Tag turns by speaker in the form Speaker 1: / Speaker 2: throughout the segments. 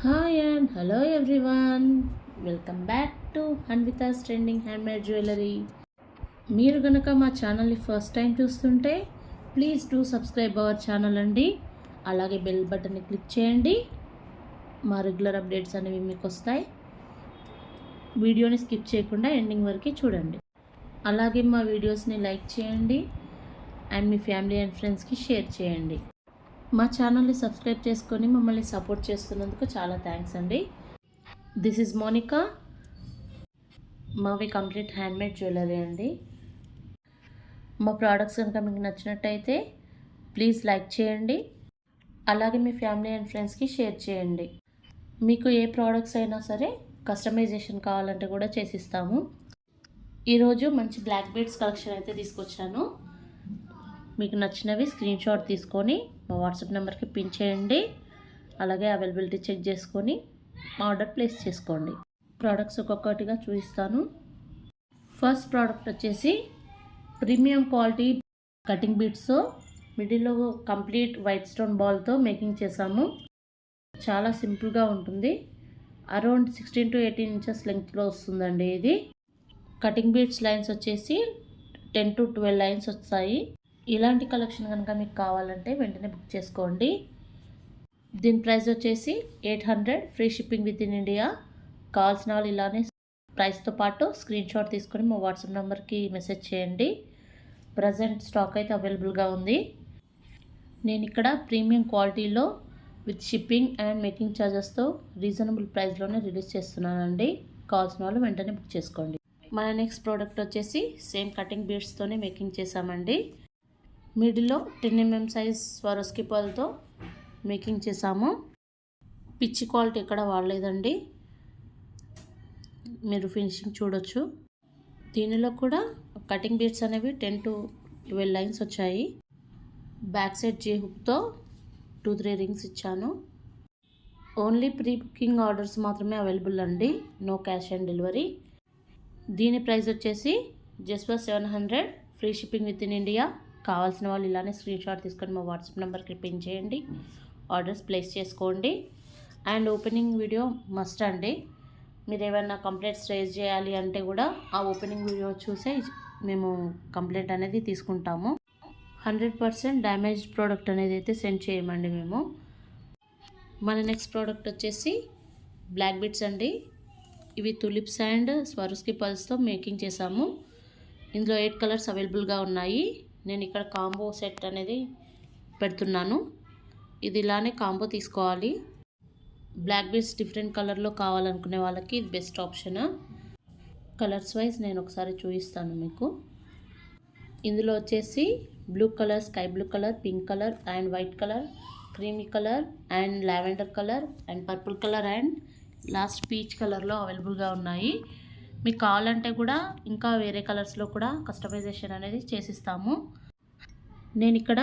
Speaker 1: Hi and hello everyone, welcome back to Anvita's trending handmade jewellery. మీరు కనుక మా ఛానల్ని ఫస్ట్ టైం చూస్తుంటే please do subscribe our channel అండి. అలాగే బెల్ బటన్ని క్లిక్ చేయండి. మా రెగ్యులర్ అప్డేట్స్ అనేవి మీకు వస్తాయి. వీడియోని స్కిప్ చేయకుండా ఎండింగ్ వరకు చూడండి. అలాగే మా వీడియోస్ని లైక్ చేయండి అండ్ మీ ఫ్యామిలీ అండ్ ఫ్రెండ్స్కి షేర్ చేయండి. మా ఛానల్ని సబ్స్క్రైబ్ చేసుకొని మమ్మల్ని సపోర్ట్ చేస్తున్నందుకు చాలా థ్యాంక్స్ అండి. This is Monika. మావి కంప్లీట్ హ్యాండ్మేడ్ జ్యువెలరీ అండి. మా ప్రోడక్ట్స్ కనుక మీకు నచ్చినట్టయితే ప్లీజ్ లైక్ చేయండి. అలాగే మీ ఫ్యామిలీ అండ్ ఫ్రెండ్స్కి షేర్ చేయండి. మీకు ఏ ప్రోడక్ట్స్ అయినా సరే కస్టమైజేషన్ కావాలంటే కూడా చేసిస్తాము. ఈరోజు మంచి బ్లాక్ బీడ్స్ కలెక్షన్ అయితే తీసుకొచ్చాను. మీకు నచ్చినవి స్క్రీన్ షాట్ తీసుకొని మా వాట్సాప్ నెంబర్కి పిన్ చేయండి. అలాగే అవైలబిలిటీ చెక్ చేసుకొని ఆర్డర్ ప్లేస్ చేసుకోండి. ప్రోడక్ట్స్ ఒక్కొక్కటిగా చూపిస్తాను. ఫస్ట్ ప్రోడక్ట్ వచ్చేసి ప్రీమియం క్వాలిటీ కటింగ్ బీడ్స్తో మిడిల్లో కంప్లీట్ వైట్ స్టోన్ బాల్తో మేకింగ్ చేసాము. చాలా సింపుల్గా ఉంటుంది. అరౌండ్ 16 to 18 ఇంచెస్ లెంగ్త్లో వస్తుందండి. ఇది కటింగ్ బీడ్స్ లైన్స్ వచ్చేసి 10 to 12 లైన్స్ వస్తాయి. ఇలాంటి కలెక్షన్ కనుక మీకు కావాలంటే వెంటనే బుక్ చేసుకోండి. దీని ప్రైస్ వచ్చేసి 800, free shipping within India. కావాల్సిన వాళ్ళు ఇలానే ప్రైస్తో పాటు స్క్రీన్ షాట్ తీసుకొని మా వాట్సాప్ నెంబర్కి మెసేజ్ చేయండి. ప్రజెంట్ స్టాక్ అయితే అవైలబుల్గా ఉంది. నేను ఇక్కడ ప్రీమియం క్వాలిటీలో విత్ షిప్పింగ్ అండ్ మేకింగ్ ఛార్జెస్తో రీజనబుల్ ప్రైస్లోనే రిలీజ్ చేస్తున్నానండి. కావాల్సిన వాళ్ళు వెంటనే బుక్ చేసుకోండి. మన నెక్స్ట్ ప్రోడక్ట్ వచ్చేసి సేమ్ కటింగ్ బీడ్స్తోనే మేకింగ్ చేసామండి. మిడిల్లో 10 mm సైజ్ స్వరోస్కి పర్ల్తో మేకింగ్ చేసాము. పిచ్చి క్వాలిటీ ఎక్కడ వాడలేదండి. మీరు ఫినిషింగ్ చూడొచ్చు. దీనిలో కూడా కటింగ్ బీడ్స్ అనేవి 10 to 12 లైన్స్ వచ్చాయి. బ్యాక్ సైడ్ జే హుక్తో 2-3 రింగ్స్ ఇచ్చాను. ఓన్లీ ప్రీ బుకింగ్ ఆర్డర్స్ మాత్రమే అవైలబుల్ అండి. No cash on delivery. దీని ప్రైస్ వచ్చేసి just for 700, free shipping within India. కావాల్సిన వాళ్ళు ఇలానే స్క్రీన్ షాట్ తీసుకొని మా వాట్సాప్ నెంబర్కి పిన్ చేయండి. ఆర్డర్స్ ప్లేస్ చేసుకోండి. అండ్ ఓపెనింగ్ వీడియో మస్ట్ అండి. మీరు ఏమైనా కంప్లైంట్స్ రేజ్ చేయాలి అంటే కూడా ఆ ఓపెనింగ్ వీడియో చూసే మేము కంప్లైంట్ అనేది తీసుకుంటాము. 100% డ్యామేజ్డ్ ప్రోడక్ట్ అనేది అయితే సెండ్ చేయమండి మేము. మన నెక్స్ట్ ప్రోడక్ట్ వచ్చేసి బ్లాక్ బీడ్స్ అండి. ఇవి తులిప్స్ అండ్ స్వరోస్కి పర్ల్స్తో మేకింగ్ చేసాము. ఇందులో 8 కలర్స్ అవైలబుల్గా ఉన్నాయి. నేను ఇక్కడ కాంబో సెట్ అనేది పెడుతున్నాను. ఇది ఇలానే కాంబో తీసుకోవాలి. బ్లాక్ బీడ్స్ డిఫరెంట్ కలర్లో కావాలనుకునే వాళ్ళకి ఇది బెస్ట్ ఆప్షన్. కలర్స్ వైజ్ నేను ఒకసారి చూపిస్తాను మీకు. ఇందులో వచ్చేసి blue colour, sky blue colour, pink colour and white colour, creamy colour and lavender colour and purple colour and last peach కలర్లో అవైలబుల్గా ఉన్నాయి. మీకు కావాలంటే కూడా ఇంకా వేరే కలర్స్లో కూడా కస్టమైజేషన్ అనేది చేసిస్తాము. నేను ఇక్కడ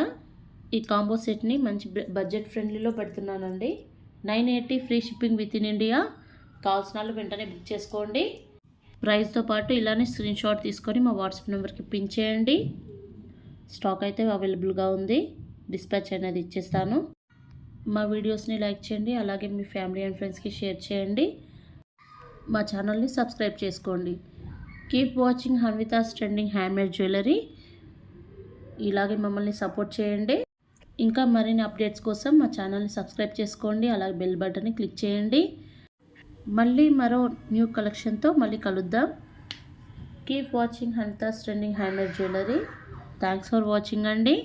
Speaker 1: ఈ కాంబో సెట్ని మంచి బడ్జెట్ ఫ్రెండ్లీలో పెడుతున్నానండి. 980, free shipping within India. కావాల్సిన వాళ్ళు వెంటనే బుక్ చేసుకోండి. ప్రైస్తో పాటు ఇలానే స్క్రీన్ షాట్ తీసుకొని మా వాట్సాప్ నెంబర్కి పిన్ చేయండి. స్టాక్ అయితే అవైలబుల్గా ఉంది. డిస్పాచ్ అనేది ఇచ్చేస్తాను. మా వీడియోస్ని లైక్ చేయండి. అలాగే మీ ఫ్యామిలీ అండ్ ఫ్రెండ్స్కి షేర్ చేయండి. మా ఛానల్ని సబ్స్క్రైబ్ చేసుకోండి. Keep watching Anvita's trending handmade jewellery. ఇలాగే మమ్మల్ని సపోర్ట్ చేయండి. ఇంకా మరిన్ని అప్డేట్స్ కోసం మా ఛానల్ని సబ్స్క్రైబ్ చేసుకోండి. అలాగే బెల్ బటన్ని క్లిక్ చేయండి. మళ్ళీ మరో న్యూ కలెక్షన్తో మళ్ళీ కలుద్దాం. Keep watching Anvita's trending handmade jewellery. Thanks for watching అండి.